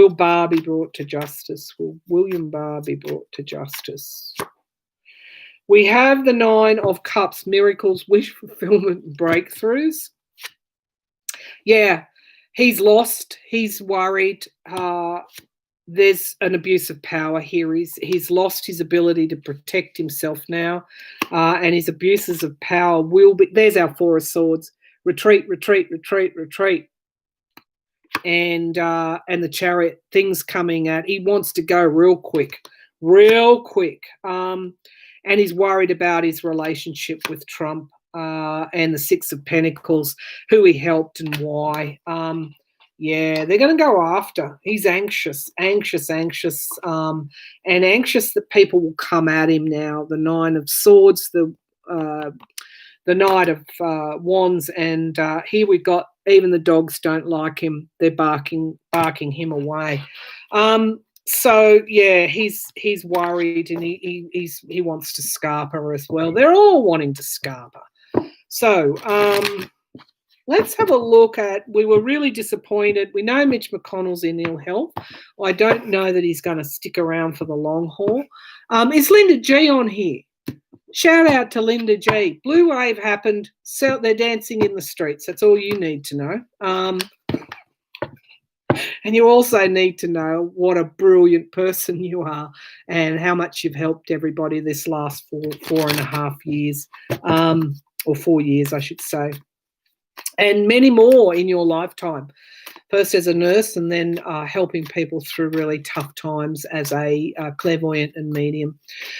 Barr be brought to justice? Will William Barr be brought to justice? We have the Nine of Cups, miracles, wish fulfillment, breakthroughs. Yeah, he's lost. He's worried. There's an abuse of power here. He's lost his ability to protect himself now, and his abuses of power will be. There's our Four of Swords. Retreat. And the Chariot. Things coming at. He wants to go real quick. And he's worried about his relationship with Trump. and the Six of Pentacles, who he helped and why. Yeah, they're going to go after. He's anxious, and anxious that people will come at him now. The Nine of Swords, the Knight of Wands, and here we got even the dogs don't like him. They're barking him away. So yeah, he's worried, and he wants to scarper as well. They're all wanting to scarper. So let's have a look at, we were really disappointed. We know Mitch McConnell's in ill health. I don't know that he's going to stick around for the long haul. Is Linda G on here? Shout out to Linda G. Blue wave happened. So they're dancing in the streets. That's all you need to know. And you also need to know what a brilliant person you are and how much you've helped everybody this last 4.5 years, or 4 years, I should say, and many more in your lifetime. First as a nurse, and then helping people through really tough times as a clairvoyant and medium.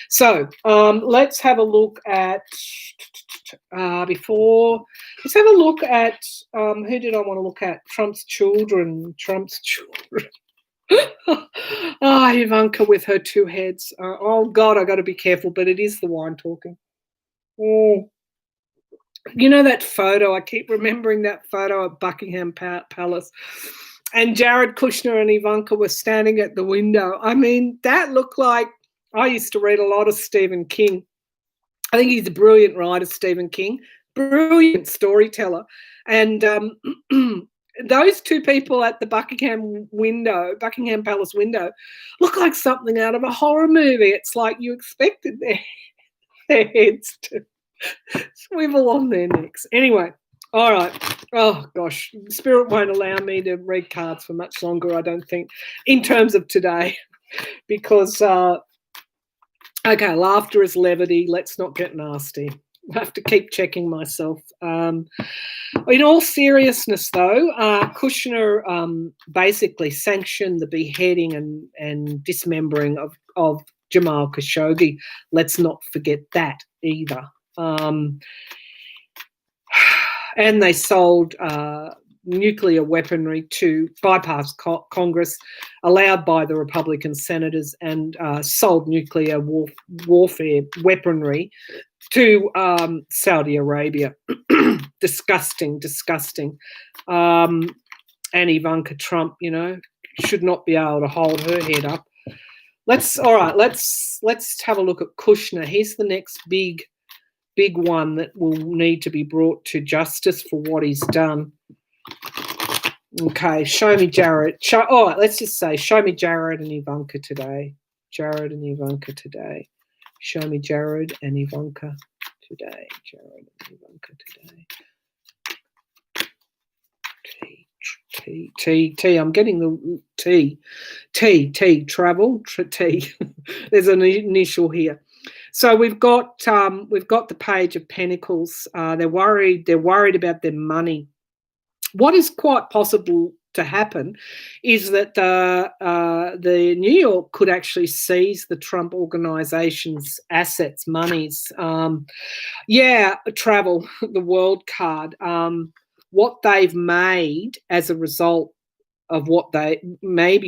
So let's have a look at, let's have a look at, who did I want to look at? Trump's children. Ivanka with her two heads. Oh, God, I got to be careful, but it is the wine talking. Oh. You know that photo? I keep remembering that photo at Buckingham Palace, and Jared Kushner and Ivanka were standing at the window. I mean, that looked like, I used to read a lot of Stephen King. I think he's a brilliant writer, Stephen King, brilliant storyteller. And those two people at the Buckingham Palace window, look like something out of a horror movie. It's like you expected their heads to swivel on their necks. Anyway, all right. Oh, gosh. Spirit won't allow me to read cards for much longer, I don't think, in terms of today, because, okay, laughter is levity. Let's not get nasty. I have to keep checking myself. In all seriousness, though, Kushner basically sanctioned the beheading and dismembering of Jamal Khashoggi. Let's not forget that either. And they sold nuclear weaponry to bypass Congress, allowed by the Republican senators, and sold nuclear warfare weaponry to Saudi Arabia. Disgusting. And Ivanka Trump, should not be able to hold her head up. Let's have a look at Kushner. He's the next big one that will need to be brought to justice for what he's done. Okay, show me Jared. Let's just say, show me Jared and Ivanka today. Show me Jared and Ivanka today. T. I'm getting the T. Travel. T. There's an initial here. So we've got the Page of Pentacles. They're worried about their money. What is quite possible to happen is that the New York could actually seize the Trump organization's assets, monies. Travel, the world card. What they've made as a result of what they made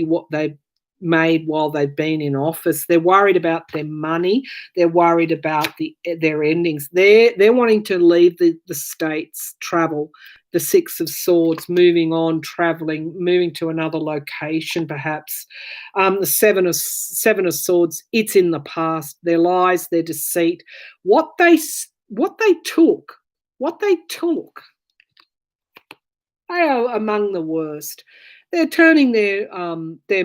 while they've been in office. They're worried about their money. They're worried about their endings. They're wanting to leave the states, travel. The Six of Swords, moving on, traveling, moving to another location, perhaps. The Seven of Swords, it's in the past. Their lies, their deceit, what they took, they are among the worst. They're turning their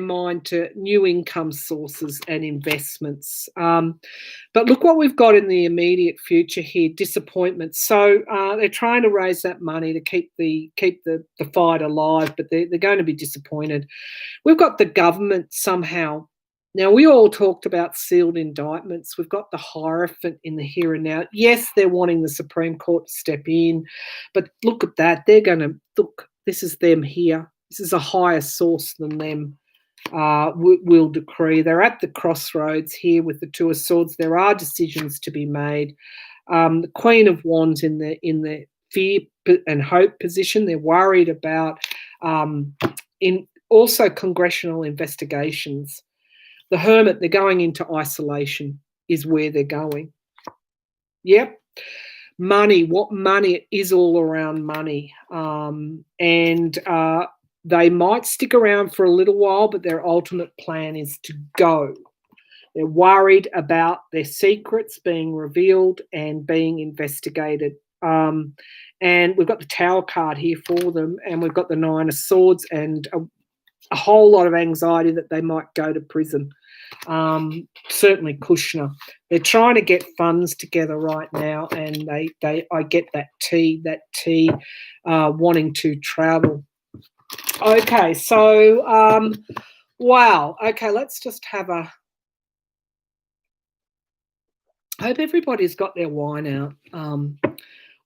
mind to new income sources and investments. But look what we've got in the immediate future here: disappointment. So they're trying to raise that money to keep the fight alive, but they're going to be disappointed. We've got the government somehow. Now, we all talked about sealed indictments. We've got the Hierophant in the here and now. Yes, they're wanting the Supreme Court to step in, but look at that. They're going to look. This is them here. This is a higher source than them will decree. They're at the crossroads here with the Two of Swords. There are decisions to be made. The Queen of Wands in the fear and hope position. They're worried about in also congressional investigations. The Hermit, they're going into isolation, is where they're going. Yep. Money, what money? It is all around money. And they might stick around for a little while, but their ultimate plan is to go. They're worried about their secrets being revealed and being investigated. And we've got the Tower card here for them, and we've got the Nine of Swords and a whole lot of anxiety that they might go to prison. Certainly Kushner. They're trying to get funds together right now, and I get that T wanting to travel. Okay, so wow. Okay, let's just have a. I hope everybody's got their wine out.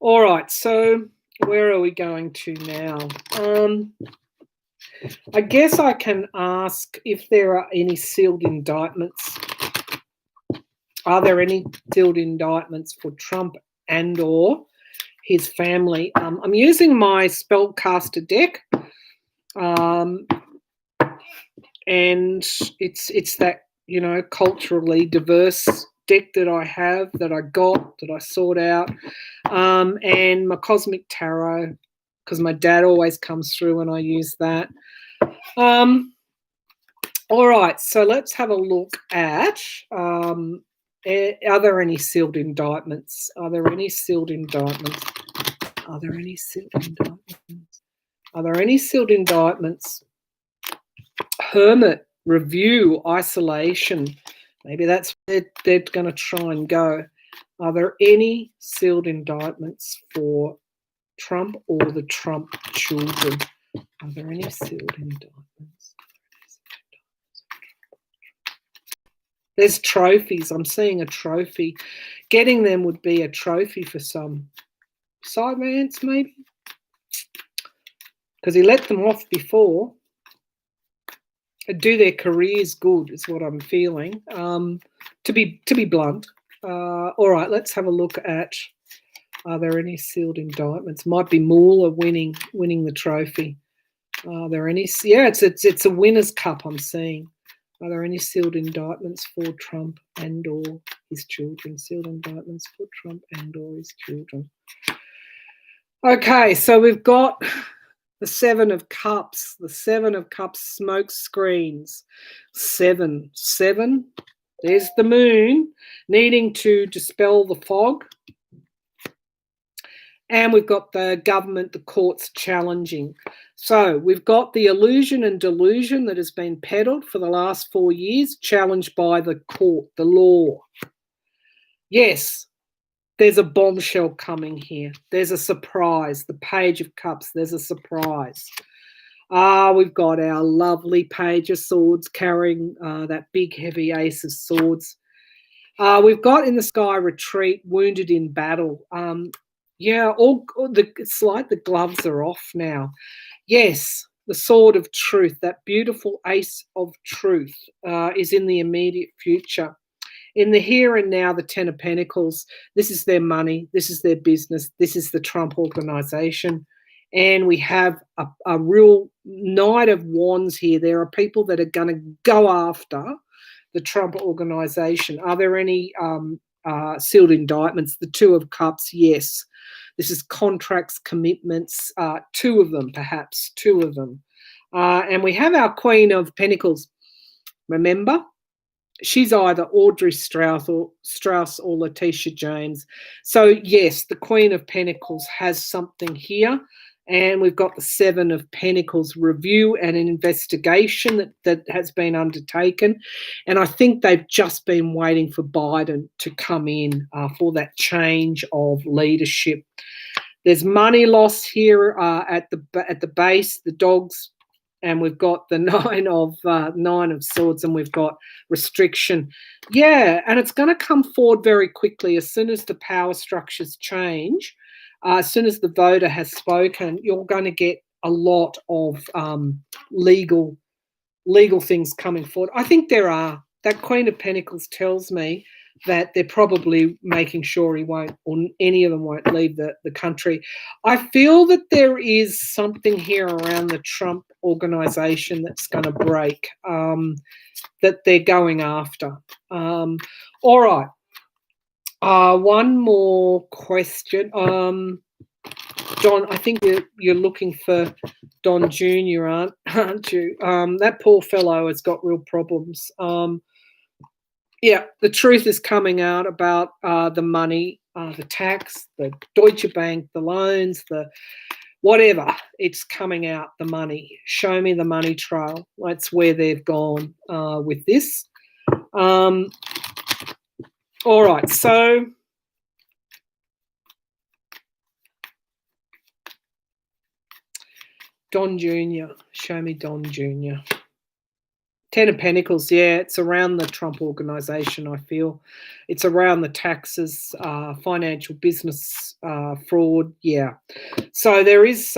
All right, so where are we going to now? I guess I can ask if there are any sealed indictments. Are there any sealed indictments for Trump and or his family? I'm using my spellcaster deck, and it's that, you know, culturally diverse deck that I have, that I got, that I sought out, and my Cosmic Tarot, because my dad always comes through and I use that. All right, so let's have a look at, are there any sealed indictments? Are there any sealed indictments? Are there any sealed indictments? Are there any sealed indictments? Hermit, review, isolation. Maybe that's where they're going to try and go. Are there any sealed indictments for Trump or the Trump children? Are there any sealed indictments? There's trophies. I'm seeing a trophy. Getting them would be a trophy for some Sidemans, maybe, because he let them off before. Do their careers good is what I'm feeling. To be blunt. All right, let's have a look at. Are there any sealed indictments? Might be Mueller winning the trophy. Are there any? Yeah, it's a winner's cup I'm seeing. Are there any sealed indictments for Trump and or his children? Sealed indictments for Trump and or his children. Okay, so we've got the Seven of Cups. The Seven of Cups smoke screens. Seven. There's the moon needing to dispel the fog. And we've got the government, the courts challenging. So we've got the illusion and delusion that has been peddled for the last 4 years, challenged by the court, the law. Yes, there's a bombshell coming here. There's a surprise. The Page of Cups, there's a surprise. We've got our lovely Page of Swords carrying that big, heavy Ace of Swords. We've got in the sky retreat, wounded in battle. Yeah, it's like the gloves are off now. Yes, the Sword of Truth, that beautiful Ace of Truth, is in the immediate future. In the here and now, the Ten of Pentacles, this is their money, this is their business, this is the Trump organization. And we have a real Knight of Wands here. There are people that are going to go after the Trump organization. Are there any sealed indictments? The Two of Cups, yes. This is contracts, commitments, two of them, perhaps, two of them. And we have our Queen of Pentacles. Remember, she's either Audrey Strauss or Letitia James. So, yes, the Queen of Pentacles has something here. And we've got the Seven of Pentacles review and an investigation that has been undertaken. And I think they've just been waiting for Biden to come in for that change of leadership. There's money loss here at the base, the dogs, and we've got the Nine of Swords, and we've got restriction. Yeah, and it's going to come forward very quickly as soon as the power structures change. As soon as the voter has spoken, you're going to get a lot of legal things coming forward. I think there are. That Queen of Pentacles tells me that they're probably making sure he won't, or any of them won't leave the country. I feel that there is something here around the Trump organization that's going to break, that they're going after. All right. One more question. Don, I think you're looking for Don Jr., aren't you? That poor fellow has got real problems. Yeah, the truth is coming out about the money, the tax, the Deutsche Bank, the loans, the whatever. It's coming out, the money. Show me the money trail. That's where they've gone with this. All right, so Don Jr., show me Don Jr. 10 of Pentacles, yeah, it's around the Trump organization, I feel. It's around the taxes, financial business, fraud, yeah. So there is,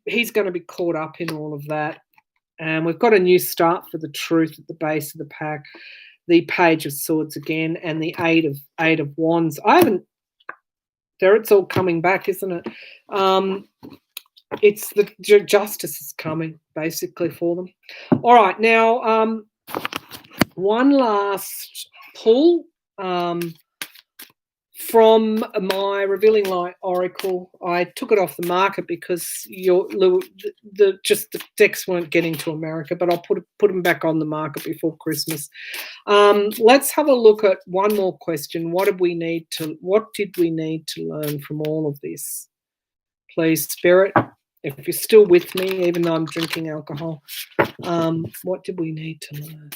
he's going to be caught up in all of that. And we've got a new start for the truth at the base of the pack. The Page of Swords again, and the Eight of Wands. There it's all coming back, isn't it? It's the justice is coming, basically, for them. All right, now, one last pull from my Revealing Light Oracle. I took it off the market because the decks weren't getting to America, but I'll put them back on the market before Christmas. Let's have a look at one more question. What did we need to learn from all of this? Please, Spirit, if you're still with me, even though I'm drinking alcohol, what did we need to learn?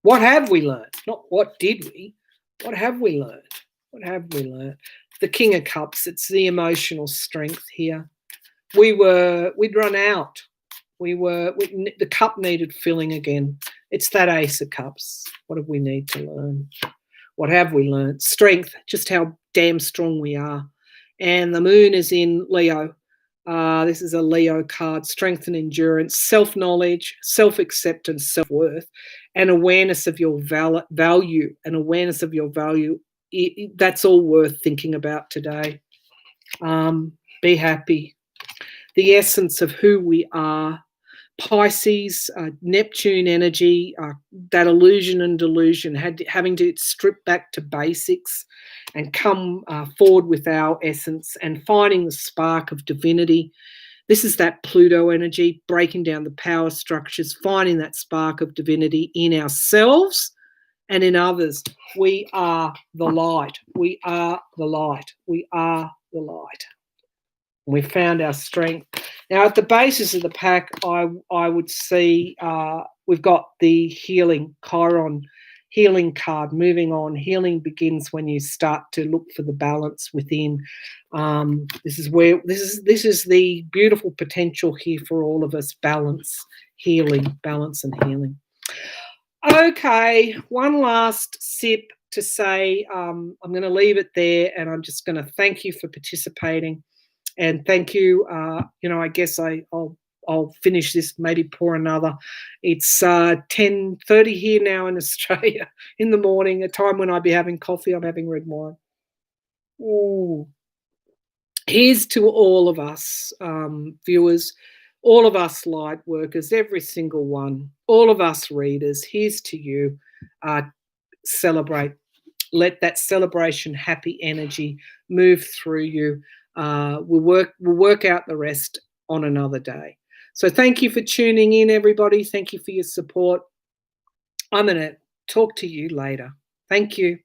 What have we learned? Not what did we. What have we learned? What have we learned? The King of Cups, it's the emotional strength here. We'd run out. The cup needed filling again. It's that Ace of Cups. What do we need to learn? What have we learned? Strength, just how damn strong we are. And the moon is in Leo. This is a Leo card. Strength and endurance, self-knowledge, self-acceptance, self-worth, and awareness of your value. And awareness of your value, that's all worth thinking about today. Be happy. The essence of who we are. Pisces, Neptune energy, that illusion and delusion, having to strip back to basics and come forward with our essence and finding the spark of divinity. This is that Pluto energy, breaking down the power structures, finding that spark of divinity in ourselves and in others. We are the light. We are the light. We are the light. We found our strength. Now, at the basis of the pack, I would see we've got the healing, Chiron, healing card, moving on. Healing begins when you start to look for the balance within. This is the beautiful potential here for all of us, balance, healing, balance and healing. Okay, one last sip to say I'm going to leave it there, and I'm just going to thank you for participating. And thank you. I guess I'll finish this, maybe pour another. It's 10:30 here now in Australia in the morning, a time when I'd be having coffee. I'm having red wine. Ooh. Here's to all of us viewers, all of us light workers, every single one, all of us readers. Here's to you. Celebrate. Let that celebration, happy energy move through you. We'll work out the rest on another day. So thank you for tuning in, everybody. Thank you for your support. I'm going to talk to you later. Thank you.